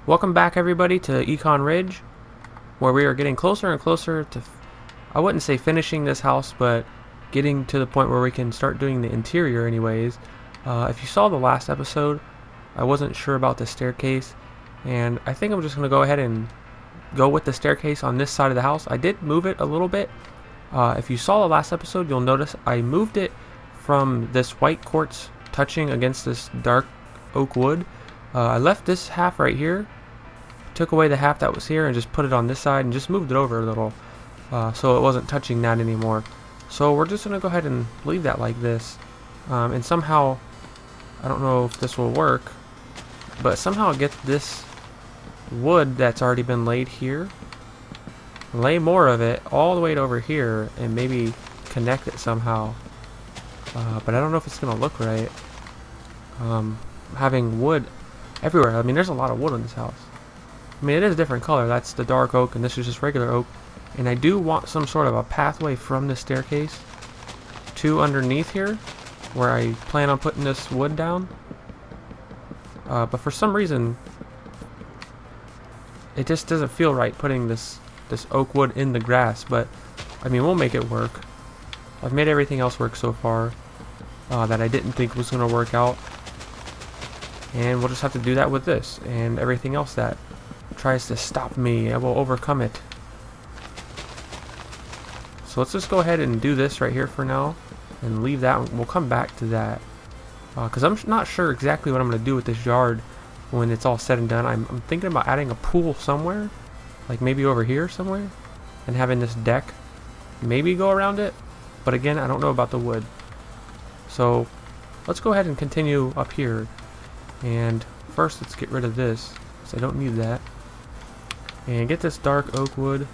Welcome back everybody to Econ Ridge, where we are getting closer and closer to, I wouldn't say finishing this house, but getting to the point where we can start doing the interior anyways. If you saw the last episode, I wasn't sure about the staircase, and I think I'm just going to go ahead and go with the staircase on this side of the house. I did move it a little bit. If you saw the last episode, you'll notice I moved it from this white quartz touching against this dark oak wood. I left this half right here, took away the half that was here and just put it on this side and just moved it over a little, so it wasn't touching that anymore. So we're just gonna go ahead and leave that like this, and somehow, I don't know if this will work, but somehow get this wood that's already been laid here, lay more of it all the way over here and maybe connect it somehow, but I don't know if it's gonna look right, having wood everywhere. I mean, there's a lot of wood in this house. I mean, it is a different color. That's the dark oak, and this is just regular oak. And I do want some sort of a pathway from the staircase to underneath here, where I plan on putting this wood down. But for some reason, it just doesn't feel right putting this oak wood in the grass. But I mean, we'll make it work. I've made everything else work so far that I didn't think was going to work out. And we'll just have to do that with this and everything else that tries to stop me. I will overcome it. So let's just go ahead and do this right here for now and leave that. We'll come back to that because I'm not sure exactly what I'm going to do with this yard when it's all said and done. I'm thinking about adding a pool somewhere, like maybe over here somewhere, and having this deck maybe go around it. But again, I don't know about the wood. So let's go ahead and continue up here. And first, let's get rid of this, because I don't need that. And get this dark oak wood.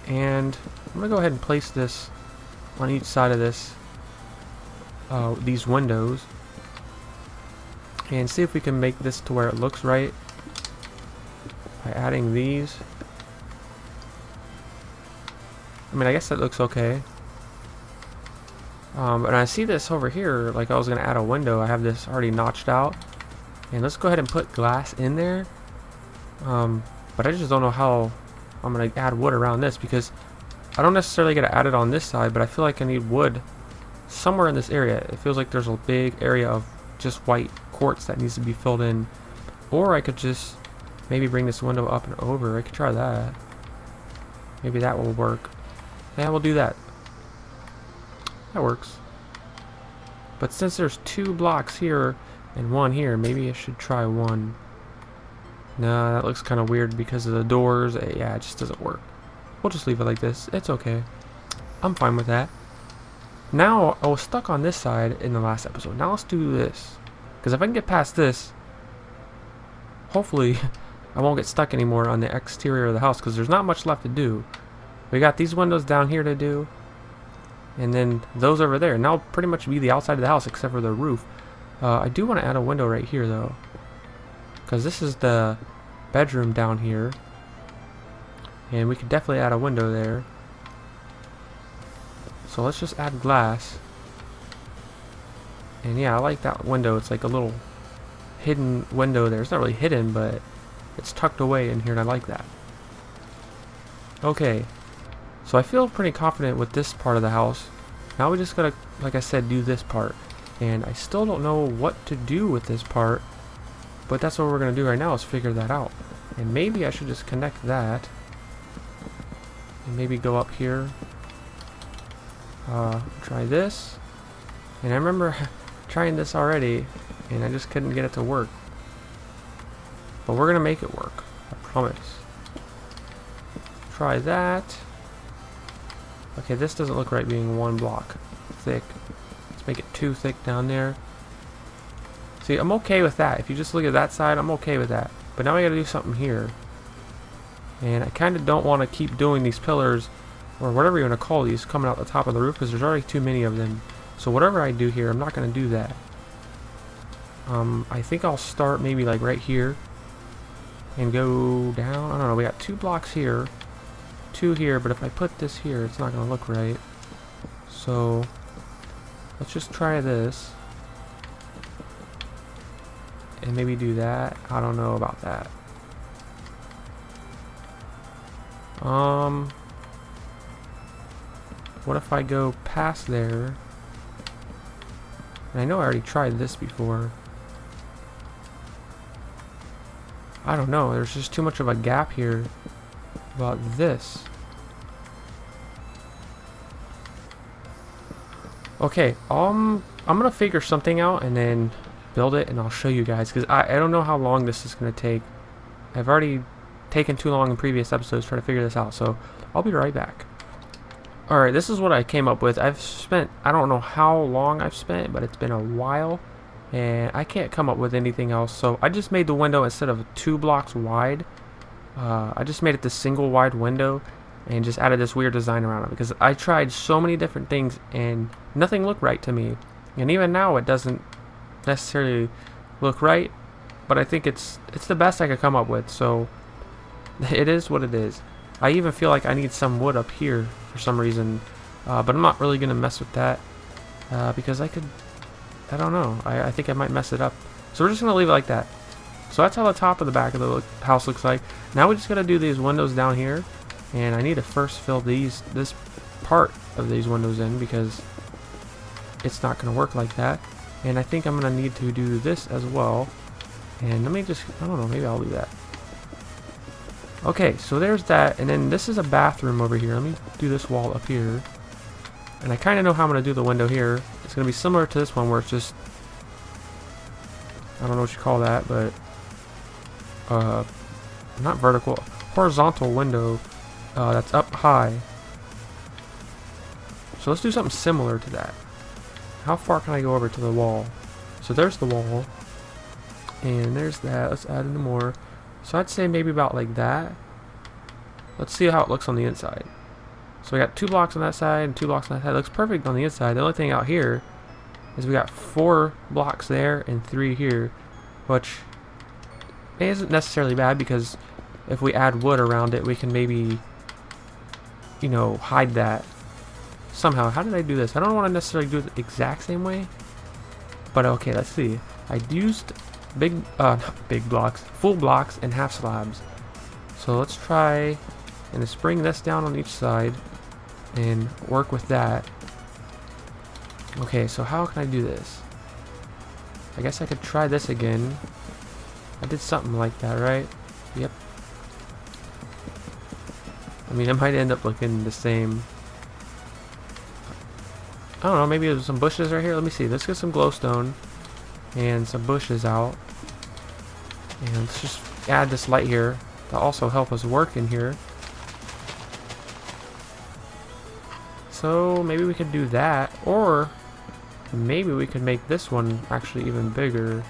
And I'm going to go ahead and place this on each side of this, these windows. And see if we can make this to where it looks right by adding these. I mean, I guess that looks okay. And I see this over here, like I was going to add a window. I have this already notched out. And let's go ahead and put glass in there. But I just don't know how I'm going to add wood around this, because I don't necessarily get to add it on this side, but I feel like I need wood somewhere in this area. It feels like there's a big area of just white quartz that needs to be filled in. Or I could just maybe bring this window up and over. I could try that. Maybe that will work. Yeah, we'll do that. That works. But since there's 2 blocks here and 1 here, maybe I should try 1. Nah, that looks kind of weird because of the doors. Yeah, it just doesn't work. We'll just leave it like this. It's okay. I'm fine with that. Now, I was stuck on this side in the last episode. Now let's do this. Because if I can get past this, hopefully I won't get stuck anymore on the exterior of the house, because there's not much left to do. We got these windows down here to do. And then those over there. Now pretty much be the outside of the house except for the roof. I do want to add a window right here though, because this is the bedroom down here, and we could definitely add a window there. So let's just add glass. And yeah, I like that window. It's like a little hidden window there. It's not really hidden, but it's tucked away in here, and I like that. Okay, so I feel pretty confident with this part of the house. Now we just gotta, like I said, do this part. And I still don't know what to do with this part, but that's what we're gonna do right now, is figure that out. And maybe I should just connect that, and maybe go up here. Try this. And I remember trying this already, and I just couldn't get it to work. But we're gonna make it work, I promise. Try that. Okay, this doesn't look right being 1 block thick. Let's make it 2 thick down there. See, I'm okay with that. If you just look at that side, I'm okay with that. But now I gotta do something here. And I kind of don't want to keep doing these pillars, or whatever you want to call these, coming out the top of the roof, because there's already too many of them. So whatever I do here, I'm not going to do that. I think I'll start maybe like right here and go down. I don't know, we got 2 blocks here, 2 here, but if I put this here, it's not going to look right. So Let's just try this. And maybe do that. I don't know about that. What if I go past there? And I know I already tried this before. I don't know. There's just too much of a gap here about this. Okay, I'm gonna figure something out and then build it, and I'll show you guys, because I don't know how long this is gonna take. I've already taken too long in previous episodes trying to figure this out, so I'll be right back. Alright, this is what I came up with. I've spent, I don't know how long I've spent, but it's been a while, and I can't come up with anything else, so I just made the window instead of 2 blocks wide. I just made it the single wide window and just added this weird design around it, because I tried so many different things and nothing looked right to me, and even now it doesn't necessarily look right, but I think it's the best I could come up with, so it is what it is. I even feel like I need some wood up here for some reason, but I'm not really gonna mess with that because I don't know, I think I might mess it up, so we're just gonna leave it like that. So that's how the top of the back of the house looks like. Now we just gotta do these windows down here, and I need to first fill this part of these windows in, because it's not gonna work like that. And I think I'm gonna need to do this as well. And let me just, I don't know, maybe I'll do that. Okay, so there's that, and then this is a bathroom over here. Let me do this wall up here. And I kind of know how I'm gonna do the window here. It's gonna be similar to this one, where it's just, I don't know what you call that, but not vertical, horizontal window that's up high. So let's do something similar to that. How far can I go over to the wall? So there's the wall, and there's that. Let's add in more. So I'd say maybe about like that. Let's see how it looks on the inside. So we got 2 blocks on that side and 2 blocks on that side. It looks perfect on the inside. The only thing out here is we got 4 blocks there and 3 here, which isn't necessarily bad, because if we add wood around it, we can maybe, you know, hide that somehow. How did I do this? I don't want to necessarily do it the exact same way, but okay, let's see. I used not big blocks, full blocks and half slabs. So let's try and just bring this down on each side and work with that. Okay, so how can I do this? I guess I could try this again. I did something like that, right? Yep. I mean, it might end up looking the same. I don't know, maybe there's some bushes right here. Let me see. Let's get some glowstone and some bushes out. And let's just add this light here to also help us work in here. So maybe we could do that, or maybe we could make this one actually even bigger,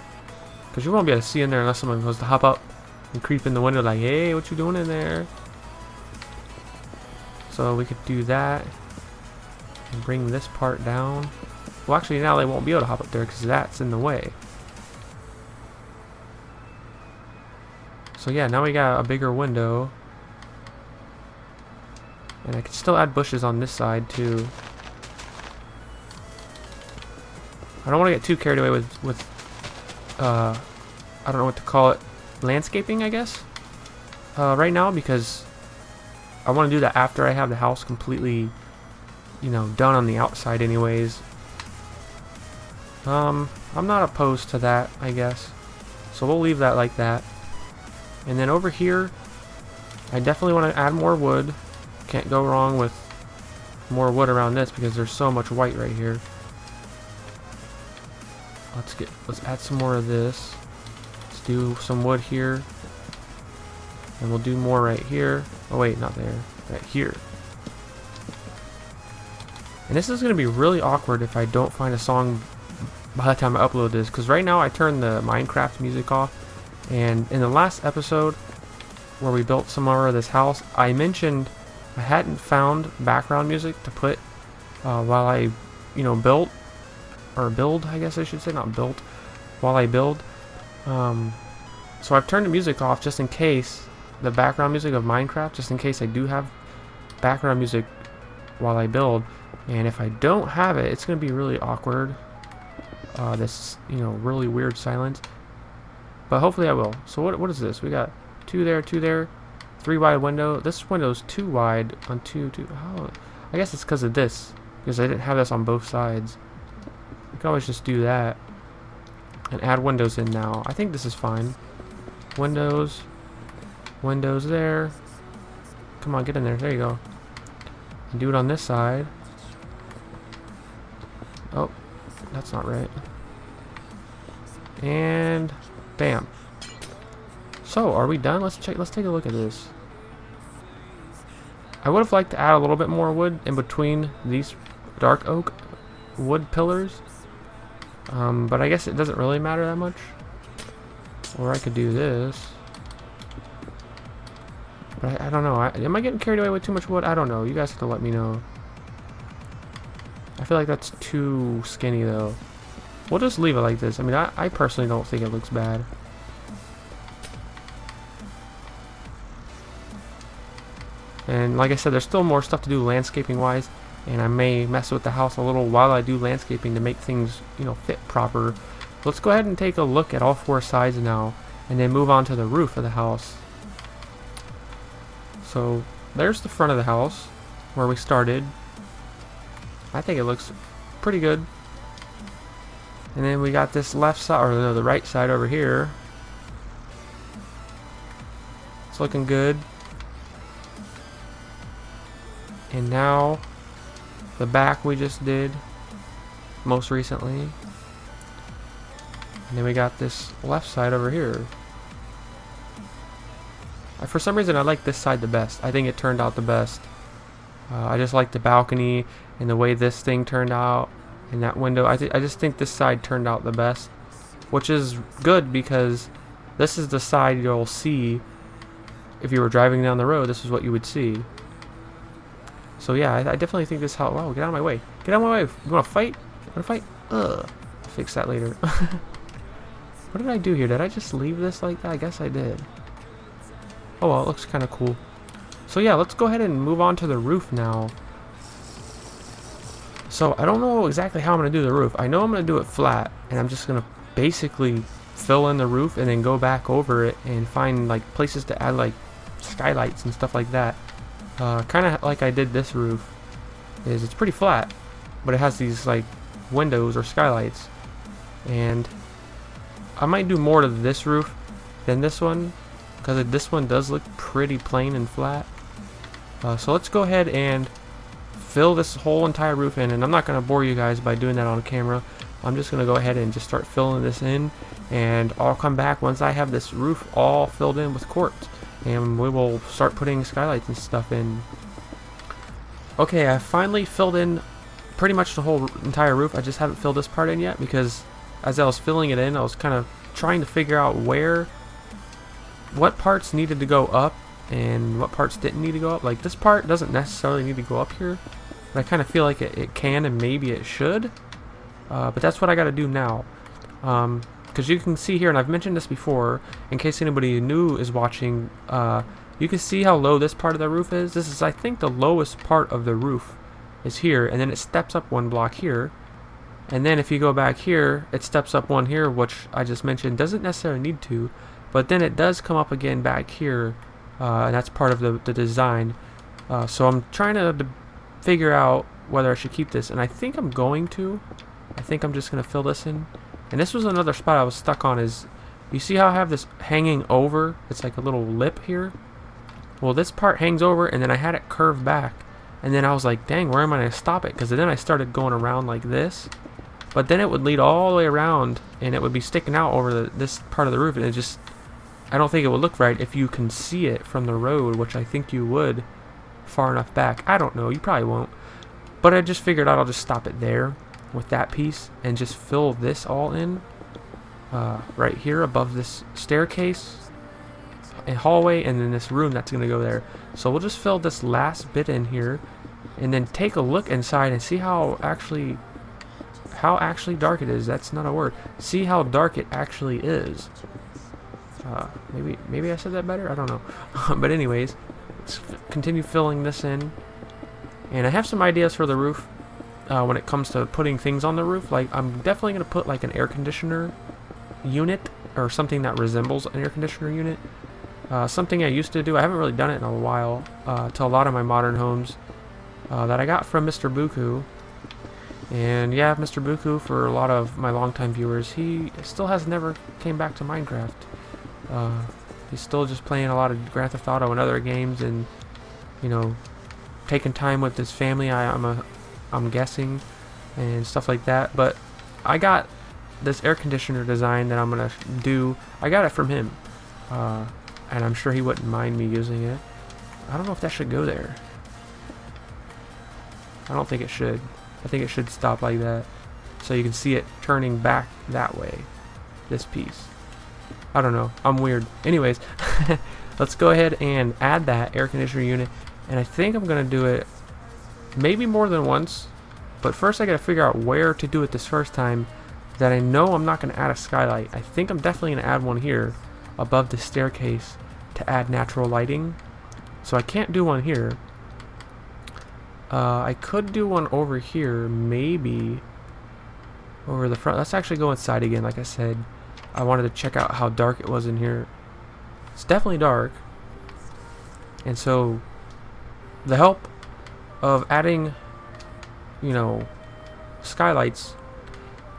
because you won't be able to see in there unless someone goes to hop up and creep in the window like, hey, what you doing in there? So we could do that and bring this part down. Well, actually now they won't be able to hop up there because that's in the way. So yeah, now we got a bigger window. And I can still add bushes on this side too. I don't want to get too carried away with I don't know what to call it, landscaping, I guess, right now, because I want to do that after I have the house completely, you know, done on the outside anyways. I'm not opposed to that, I guess, so we'll leave that like that. And then over here, I definitely want to add more wood. Can't go wrong with more wood around this, because there's so much white right here. Let's add some more of this. Let's do some wood here, and we'll do more right here. Oh wait, not there, right here. And this is going to be really awkward if I don't find a song by the time I upload this, because right now I turned the Minecraft music off, and in the last episode where we built some more of this house, I mentioned I hadn't found background music to put while I, you know, build, I guess I should say, not built, while I build. So I've turned the music off just in case, the background music of Minecraft, just in case I do have background music while I build. And if I don't have it, it's going to be really awkward. This, you know, really weird silence. But hopefully I will. So what is this? We got 2 there, 2 there, 3 wide window. This window's too wide on 2. Oh, I guess it's because of this. Because I didn't have this on both sides. You can always just do that. And add windows in now. I think this is fine. Windows. Windows there. Come on, get in there. There you go. And do it on this side. Oh, that's not right. And bam. So, are we done? Let's check. Let's take a look at this. I would have liked to add a little bit more wood in between these dark oak wood pillars. But I guess it doesn't really matter that much. Or I could do this. But I don't know. Am I getting carried away with too much wood? I don't know. You guys have to let me know. I feel like that's too skinny though. We'll just leave it like this. I mean, I personally don't think it looks bad. And like I said, there's still more stuff to do landscaping wise, and I may mess with the house a little while I do landscaping to make things, you know, fit proper. Let's go ahead and take a look at all 4 sides now, and then move on to the roof of the house. So there's the front of the house where we started. I think it looks pretty good. And then we got this left side, or no, the right side over here. It's looking good. And now the back we just did most recently. And then we got this left side over here. For some reason I like this side the best. I think it turned out the best. I just like the balcony and the way this thing turned out, and that window. I just think this side turned out the best, which is good because this is the side you'll see if you were driving down the road. This is what you would see. So yeah, I definitely think this house. Wow, get out of my way! Get out of my way! You want to fight? You want to fight? Ugh. I'll fix that later. What did I do here? Did I just leave this like that? I guess I did. Oh well, it looks kind of cool. So yeah, let's go ahead and move on to the roof now. So I don't know exactly how I'm going to do the roof. I know I'm going to do it flat, and I'm just going to basically fill in the roof and then go back over it and find like places to add like skylights and stuff like that. Kind of like I did this roof. It's pretty flat, but it has these like windows or skylights. And I might do more to this roof than this one, because this one does look pretty plain and flat. So let's go ahead and fill this whole entire roof in, and I'm not going to bore you guys by doing that on camera. I'm just going to go ahead and just start filling this in, and I'll come back once I have this roof all filled in with quartz, and we will start putting skylights and stuff in. Okay, I finally filled in pretty much the whole entire roof. I just haven't filled this part in yet because as I was filling it in, I was kind of trying to figure out what parts needed to go up and what parts didn't need to go up. Like this part doesn't necessarily need to go up here, but I kind of feel like it can, and maybe it should. But that's what I got to do now. Because you can see here, and I've mentioned this before, in case anybody new is watching, you can see how low this part of the roof is. This is, I think, the lowest part of the roof is here, and then it steps up 1 block here. And then if you go back here, it steps up 1 here, which I just mentioned doesn't necessarily need to, but then it does come up again back here, and that's part of the design. So I'm trying to figure out whether I should keep this, and I think I'm going to. I think I'm just going to fill this in. And this was another spot I was stuck on, is you see how I have this hanging over? It's like a little lip here. Well, this part hangs over, and then I had it curved back. And then I was like, dang, where am I going to stop it? Because then I started going around like this. But then it would lead all the way around, and it would be sticking out over this part of the roof. And it just, I don't think it would look right if you can see it from the road, which I think you would far enough back. I don't know, you probably won't. But I just figured out I'll just stop it there with that piece and just fill this all in right here above this staircase and hallway, and then this room that's going to go there. So we'll just fill this last bit in here and then take a look inside and see how actually dark it is. That's not a word. See how dark it actually is. Maybe I said that better, I don't know. But anyways, let's continue filling this in, and I have some ideas for the roof. when it comes to putting things on the roof. Like, I'm definitely going to put like an air conditioner unit or something that resembles an air conditioner unit. Something I used to do, I haven't really done it in a while, to a lot of my modern homes, that I got from Mr. Buku. And yeah, Mr. Buku, for a lot of my longtime viewers, he still has never came back to Minecraft. He's still just playing a lot of Grand Theft Auto and other games, and you know, taking time with his family. I'm guessing, and stuff like that. But I got this air conditioner design that I'm gonna do. I got it from him, and I'm sure he wouldn't mind me using it. I don't know if that should go there. I don't think it should. I think it should stop like that, so you can see it turning back that way. This piece. I don't know. I'm weird. Anyways, let's go ahead and add that air conditioner unit, and I think I'm gonna do it maybe more than once. But first, I gotta figure out where to do it this first time. That I know I'm not gonna add a skylight. I think I'm definitely gonna add one here above the staircase to add natural lighting. So I can't do one here. I could do one over here, maybe over the front. Let's actually go inside again. Like I said, I wanted to check out how dark it was in here. It's definitely dark. And so the help of adding, you know, skylights,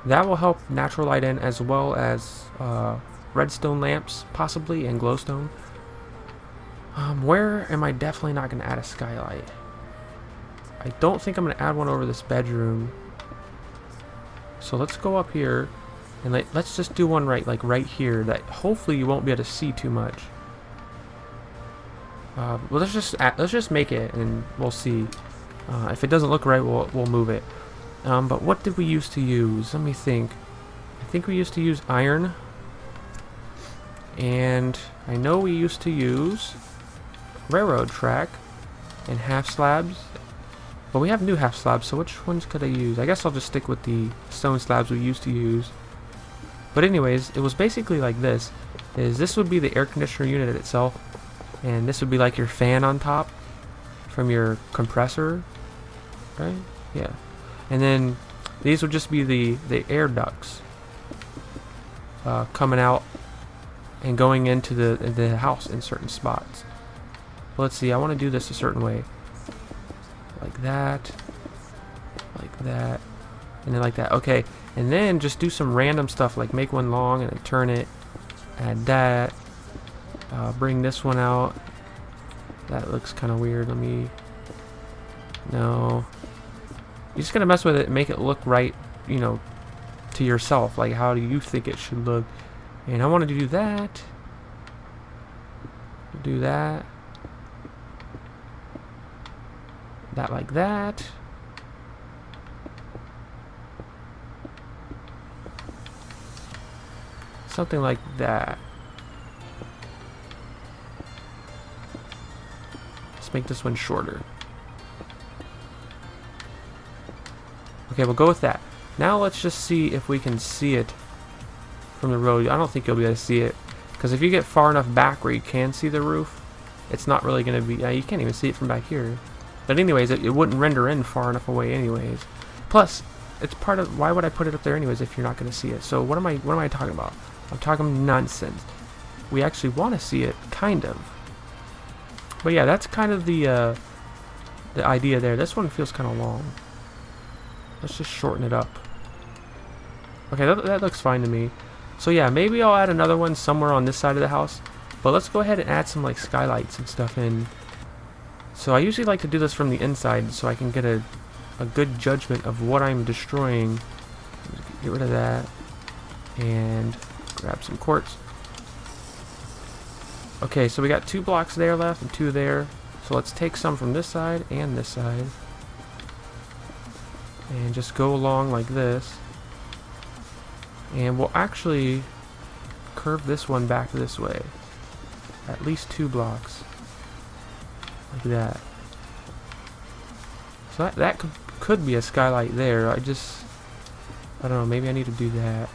that will help natural light in, as well as redstone lamps possibly, and glowstone. Where am I definitely not going to add a skylight? I don't think I'm going to add one over this bedroom. So let's go up here and let's just do one right here that hopefully you won't be able to see too much. Well, let's just make it, and we'll see. If it doesn't look right, we'll move it. But what did we used to use? Let me think. I think we used to use iron, and I know we used to use railroad track and half slabs. But we have new half slabs, so which ones could I use? I guess I'll just stick with the stone slabs we used to use. But anyways, it was basically like this. This would be the air conditioner unit itself, and this would be like your fan on top from your compressor, right? Yeah. And then these would just be the air ducts coming out and going into the house in certain spots. But let's see, I want to do this a certain way. Like that, and then like that. Okay, and then just do some random stuff, like make one long and then turn it, add that, bring this one out. That looks kind of weird. No, you're just gonna mess with it and make it look right, you know, to yourself. Like, how do you think it should look? And I wanted to do that, that like that. Something like that. Let's make this one shorter. Okay, we'll go with that. Now let's just see if we can see it from the road. I don't think you'll be able to see it, because if you get far enough back where you can see the roof, it's not really going to be... you can't even see it from back here. But anyways, it wouldn't render in far enough away anyways. Plus, it's part of... Why would I put it up there anyways if you're not going to see it? So what am I talking about? I'm talking nonsense. We actually want to see it, kind of. But yeah, that's kind of the idea there. This one feels kind of long. Let's just shorten it up. Okay, that looks fine to me. So yeah, maybe I'll add another one somewhere on this side of the house. But let's go ahead and add some like skylights and stuff in. So I usually like to do this from the inside so I can get a good judgment of what I'm destroying. Get rid of that. And grab some quartz. Okay, so we got 2 blocks there left and 2 there. So let's take some from this side and this side. And just go along like this. And we'll actually curve this one back this way. At least 2 blocks. Like that. So that could be a skylight there. I don't know, maybe I need to do that.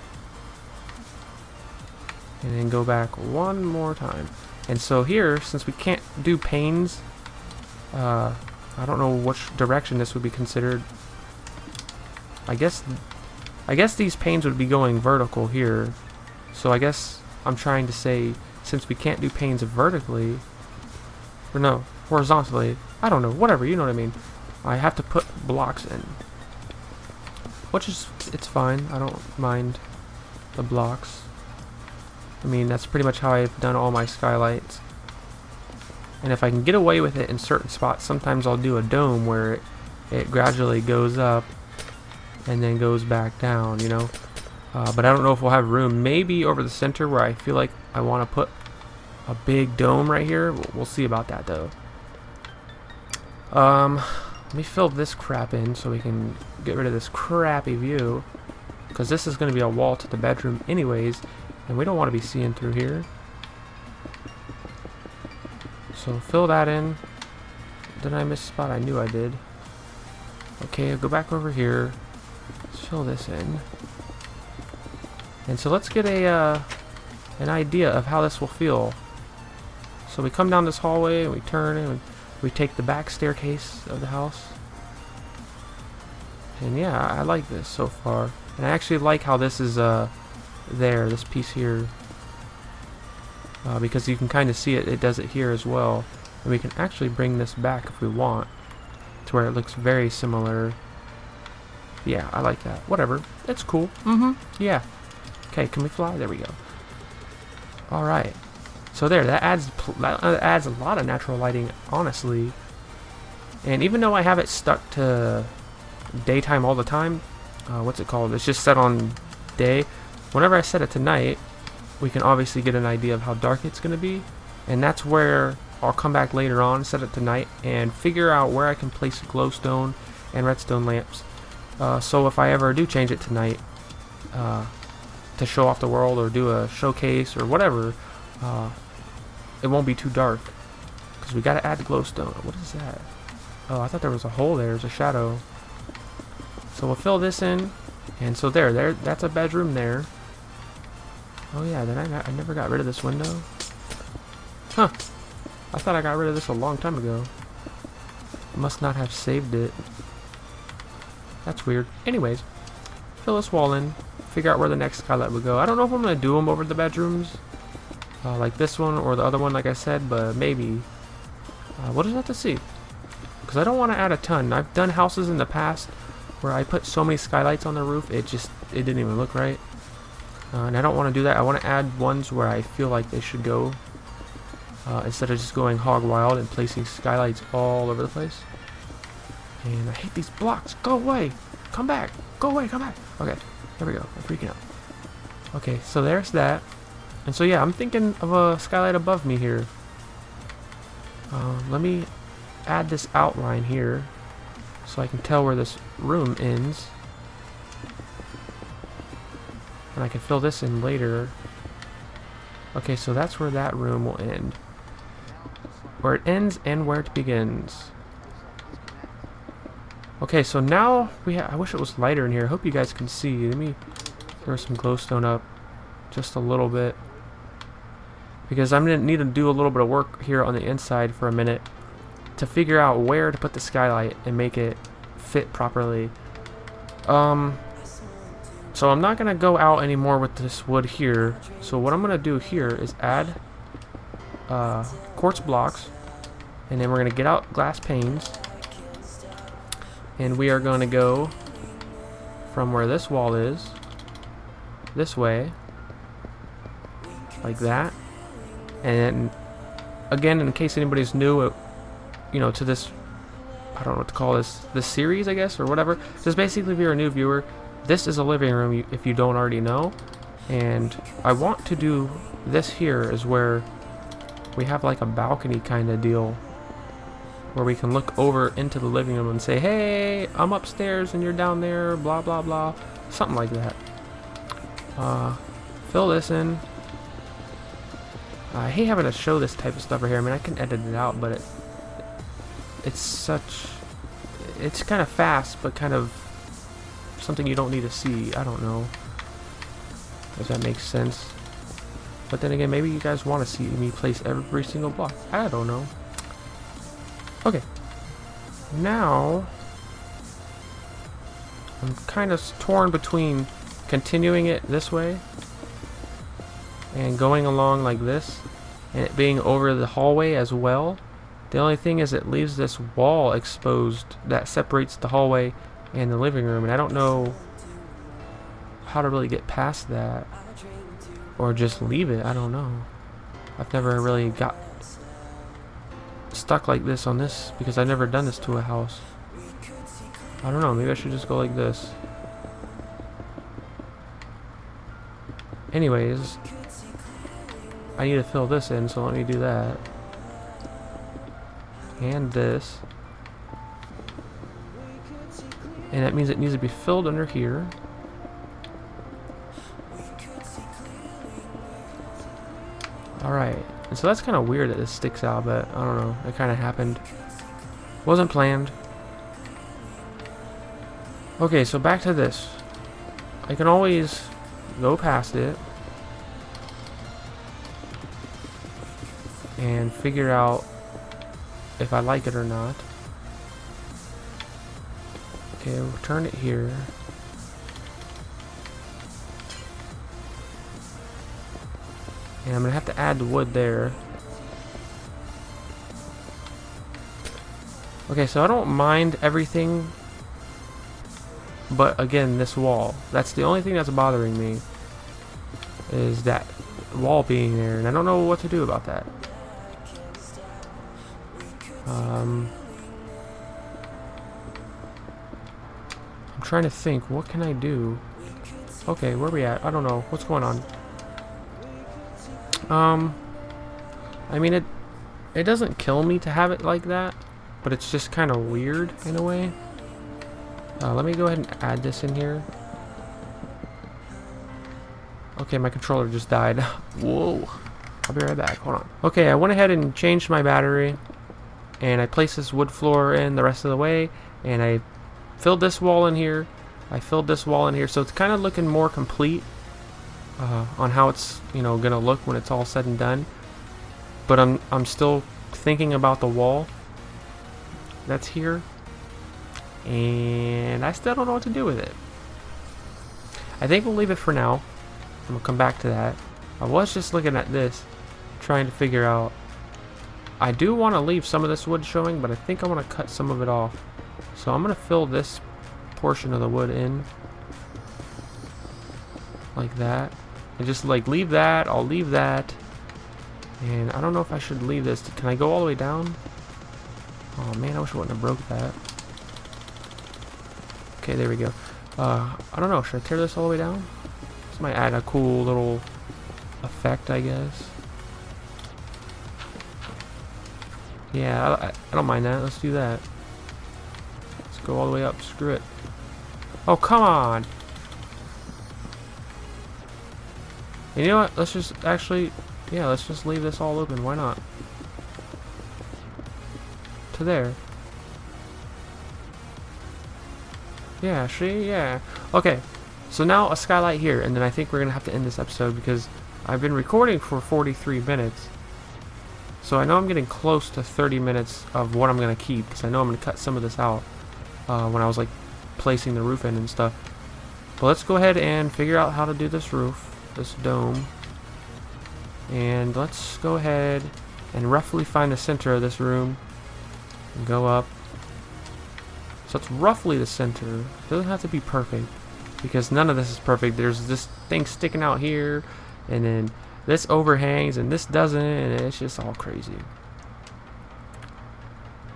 And then go back one more time. And so here, since we can't do panes, I don't know which direction this would be considered. I guess these panes would be going vertical here. So I guess I'm trying to say, since we can't do panes vertically, or no, horizontally, I don't know, whatever, you know what I mean. I have to put blocks in. Which is, it's fine, I don't mind the blocks. I mean, that's pretty much how I've done all my skylights. And if I can get away with it in certain spots, sometimes I'll do a dome where it gradually goes up and then goes back down, you know. But I don't know if we'll have room. Maybe over the center where I feel like I want to put a big dome right here. We'll see about that though. Let me fill this crap in so we can get rid of this crappy view, because this is going to be a wall to the bedroom anyways, and we don't want to be seeing through here. So fill that in. Did I miss a spot? I knew I did. Okay, I'll go back over here. Let's fill this in. And so let's get an idea of how this will feel. So we come down this hallway and we turn and we take the back staircase of the house. And yeah, I like this so far. And I actually like how this is this piece here. Because you can kind of see it does it here as well. And we can actually bring this back if we want to where it looks very similar. Yeah, I like that. Whatever. It's cool. Yeah. Okay, can we fly? There we go. Alright. So there, that adds a lot of natural lighting, honestly. And even though I have it stuck to daytime all the time, what's it called? It's just set on day. Whenever I set it to night, we can obviously get an idea of how dark it's going to be. And that's where I'll come back later on, set it to night, and figure out where I can place glowstone and redstone lamps. So if I ever do change it to night, to show off the world or do a showcase or whatever, it won't be too dark, because we gotta add glowstone. What is that? Oh, I thought there was a hole there. There's a shadow. So we'll fill this in, and so there, that's a bedroom there. Oh yeah, then I never got rid of this window. Huh? I thought I got rid of this a long time ago. Must not have saved it. That's weird. Anyways, fill this wall in. Figure out where the next skylight would go. I don't know if I'm gonna do them over the bedrooms, like this one or the other one, like I said, but maybe. We'll just have to see, because I don't want to add a ton. I've done houses in the past where I put so many skylights on the roof, it didn't even look right, and I don't want to do that. I want to add ones where I feel like they should go, instead of just going hog wild and placing skylights all over the place. And I hate these blocks. Go away. Come back. Go away. Come back. Okay. There we go. I'm freaking out. Okay, so there's that. And so yeah, I'm thinking of a skylight above me here. Let me add this outline here so I can tell where this room ends. And I can fill this in later. Okay, so that's where that room will end. Where it ends and where it begins. Okay, so now I wish it was lighter in here. I hope you guys can see. Let me throw some glowstone up just a little bit, because I'm going to need to do a little bit of work here on the inside for a minute to figure out where to put the skylight and make it fit properly. So I'm not going to go out anymore with this wood here. So what I'm going to do here is add quartz blocks, and then we're going to get out glass panes, and we are going to go from where this wall is this way, like that. And again, in case anybody's new, to this, I don't know what to call this series, I guess, or whatever. Just basically, if you're a new viewer, this is a living room, if you don't already know. And I want to do this here is where we have like a balcony kind of deal, where we can look over into the living room and say, hey, I'm upstairs and you're down there, blah blah blah, something like that. Fill this in. I hate having to show this type of stuff right here. I mean, I can edit it out, but it's kind of fast, but kind of something you don't need to see. I don't know if that makes sense. But then again, maybe you guys want to see me place every single block. I don't know. Okay. Now, I'm kind of torn between continuing it this way and going along like this and it being over the hallway as well. The only thing is it leaves this wall exposed that separates the hallway and the living room, and I don't know how to really get past that or just leave it. I don't know. I've never really got stuck like this on this because I've never done this to a house. I don't know, maybe I should just go like this. Anyways, I need to fill this in, so let me do that. And this. And that means it needs to be filled under here. Alright, and so that's kind of weird that this sticks out, but I don't know, it kind of happened. Wasn't planned. Okay, so back to this. I can always go past it and figure out if I like it or not. Okay, we'll turn it here. And I'm gonna have to add the wood there. Okay, so I don't mind everything, but again, this wall. That's the only thing that's bothering me, is that wall being there, and I don't know what to do about that. I'm trying to think, what can I do? Okay, where are we at? I don't know. What's going on? I mean, it doesn't kill me to have it like that, but it's just kind of weird in a way. Let me go ahead and add this in here. Okay, my controller just died. Whoa. I'll be right back. Hold on. Okay, I went ahead and changed my battery, and I placed this wood floor in the rest of the way, and I filled this wall in here. I filled this wall in here, so it's kind of looking more complete on how it's, you know, gonna look when it's all said and done. But I'm still thinking about the wall that's here, and I still don't know what to do with it. I think we'll leave it for now. I'm gonna come back to that. I was just looking at this, trying to figure out. I do want to leave some of this wood showing, but I think I want to cut some of it off. So I'm gonna fill this portion of the wood in like that, and just like leave that. I'll leave that, and I don't know if I should leave this. Can I go all the way down? Oh man, I wish I wouldn't have broke that. Okay, there we go. I don't know, should I tear this all the way down? This might add a cool little effect, I guess. Yeah, I don't mind that. Let's do that. Let's go all the way up. Screw it. Oh, come on! And you know what? Let's just actually... Yeah, let's just leave this all open. Why not? To there. Yeah, see? Yeah. Okay. So now a skylight here, and then I think we're going to have to end this episode because I've been recording for 43 minutes. So I know I'm getting close to 30 minutes of what I'm going to keep, because I know I'm going to cut some of this out when I was like placing the roof in and stuff. But let's go ahead and figure out how to do this roof, this dome. And let's go ahead and roughly find the center of this room and go up. So it's roughly the center. It doesn't have to be perfect, because none of this is perfect. There's this thing sticking out here, and then this overhangs, and this doesn't, and it's just all crazy.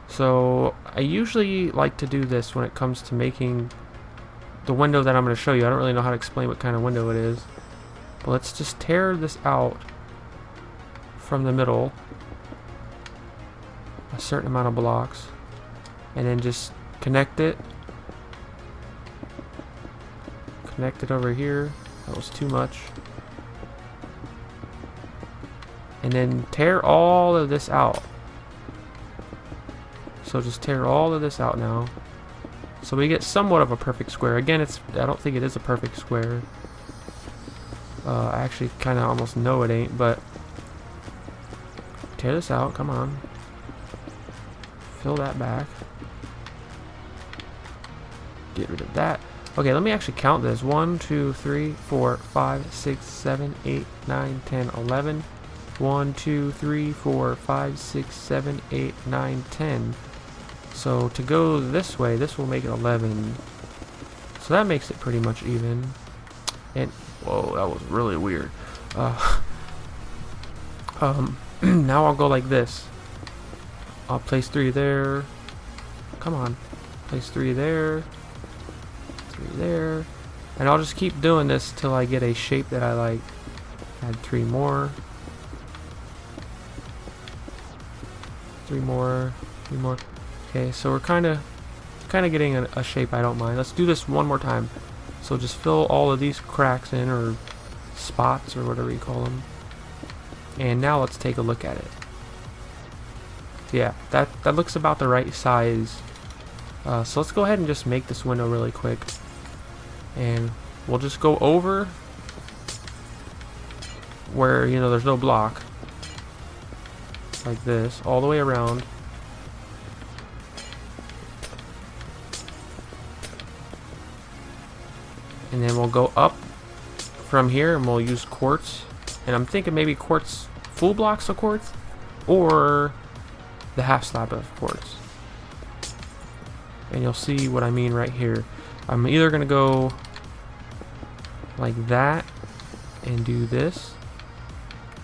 So I usually like to do this when it comes to making the window that I'm going to show you. I don't really know how to explain what kind of window it is. But let's just tear this out from the middle, a certain amount of blocks, and then just connect it over here. That was too much. And then tear all of this out. So just tear all of this out now, so we get somewhat of a perfect square. Again, I don't think it is a perfect square. I actually kind of almost know it ain't, but tear this out. Come on, fill that back. Get rid of that. Okay, let me actually count this. 1, 2, 3, 4, 5, 6, 7, 8, 9, 10, 11. 1, 2, 3, 4, 5, 6, 7, 8, 9, 10. So to go this way, this will make it 11. So that makes it pretty much even. And whoa, that was really weird. Now I'll go like this. I'll place 3 there. Come on. Place 3 there. 3 there. And I'll just keep doing this till I get a shape that I like. Add 3 more. 3 more. 3 more. Okay, so we're kind of getting a shape I don't mind. Let's do this one more time. So just fill all of these cracks in, or spots, or whatever you call them. And now let's take a look at it. Yeah, that looks about the right size. So let's go ahead and just make this window really quick. And we'll just go over where, you know, there's no block. Like this, all the way around. And then we'll go up from here and we'll use quartz. And I'm thinking maybe quartz, full blocks of quartz, or the half slab of quartz. And you'll see what I mean right here. I'm either going to go like that and do this,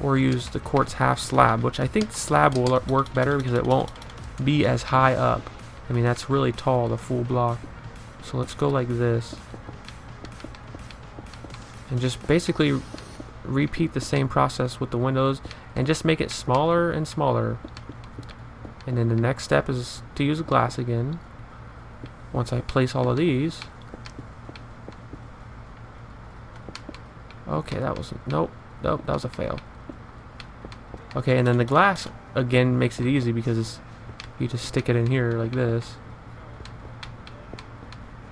or use the quartz half slab, which I think the slab will work better because it won't be as high up. I mean, that's really tall, the full block. So let's go like this. And just basically repeat the same process with the windows and just make it smaller and smaller. And then the next step is to use glass again. Once I place all of these. Okay, that was nope, that was a fail. Okay, and then the glass again makes it easy because you just stick it in here like this.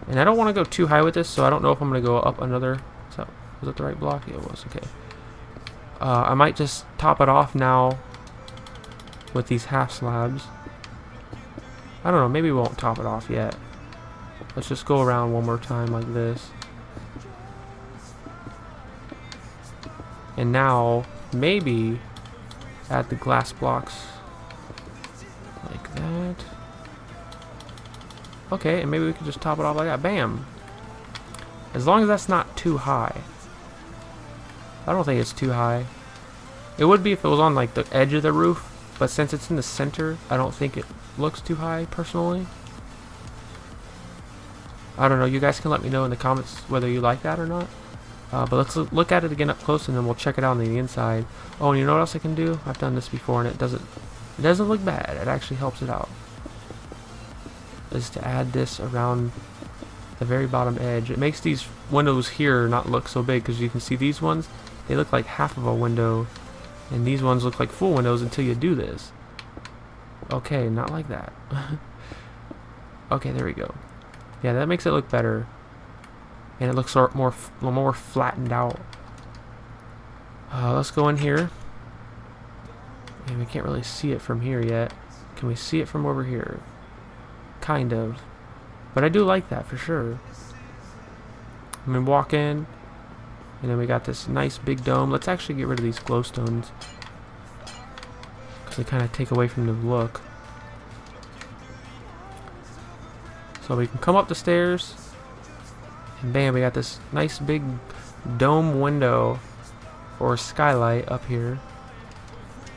And I don't want to go too high with this, so I don't know if I'm going to go up another. So was that the right block? Yeah, it was. Okay. I might just top it off now with these half slabs. I don't know, maybe we won't top it off yet. Let's just go around one more time like this. And now, maybe add the glass blocks like that. Okay, and maybe we can just top it off like that. Bam! As long as that's not too high. I don't think it's too high. It would be if it was on like the edge of the roof, but since it's in the center, I don't think it looks too high personally. I don't know, you guys can let me know in the comments whether you like that or not. But let's look at it again up close and then we'll check it out on the inside. Oh, and you know what else I can do? I've done this before and it doesn't look bad. It actually helps it out. Is to add this around the very bottom edge. It makes these windows here not look so big because you can see these ones, they look like half of a window, and these ones look like full windows until you do this. Okay, not like that. Okay, there we go. Yeah, that makes it look better, and it looks more flattened out. Let's go in here, and we can't really see it from here yet. Can we see it from over here? Kind of. But I do like that for sure. I'm gonna walk in, and then we got this nice big dome. Let's actually get rid of these glowstones because they kind of take away from the look. So we can come up the stairs, and bam, we got this nice big dome window or skylight up here.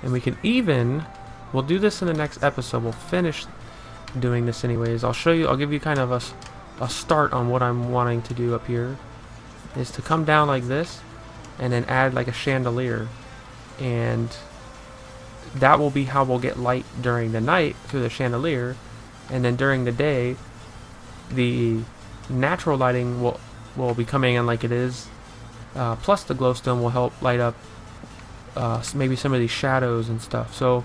And we can even, we'll do this in the next episode. We'll finish doing this anyways. I'll give you kind of a start on what I'm wanting to do up here, is to come down like this and then add like a chandelier, and that will be how we'll get light during the night through the chandelier, and then during the day the natural lighting will be coming in like it is, plus the glowstone will help light up maybe some of these shadows and stuff. So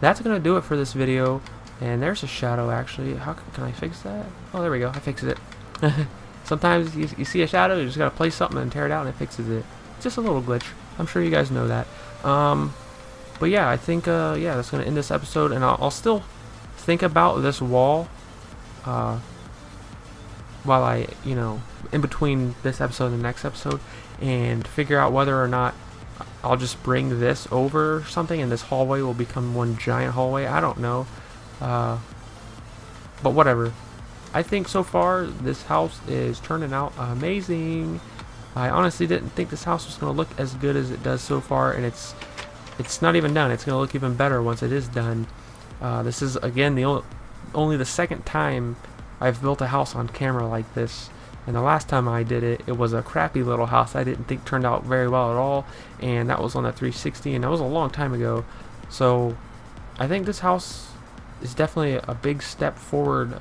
that's gonna do it for this video. And there's a shadow actually. How can I fix that? Oh, there we go. I fixed it. Sometimes you see a shadow, you just gotta place something and tear it out and it fixes it. It's just a little glitch. I'm sure you guys know that. But yeah, I think yeah, that's gonna end this episode, and I'll still think about this wall while I, in between this episode and the next episode, and figure out whether or not I'll just bring this over or something, and this hallway will become one giant hallway. I don't know, but whatever. I think so far this house is turning out amazing. I honestly didn't think this house was going to look as good as it does so far, and it's not even done. It's going to look even better once it is done. This is, again, only the second time I've built a house on camera like this. And the last time I did it, it was a crappy little house I didn't think turned out very well at all, and that was on the 360, and that was a long time ago. So I think this house is definitely a big step forward,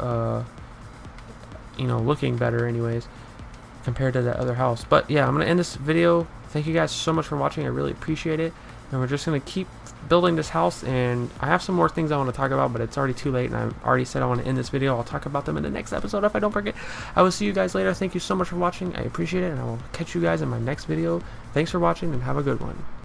looking better anyways, compared to that other house. But yeah, I'm going to end this video. Thank you guys so much for watching. I really appreciate it. And we're just going to keep building this house, and I have some more things I want to talk about, but it's already too late, and I've already said I want to end this video. I'll talk about them in the next episode if I don't forget. I will see you guys later. Thank you so much for watching. I appreciate it, and I will catch you guys in my next video. Thanks for watching, and have a good one.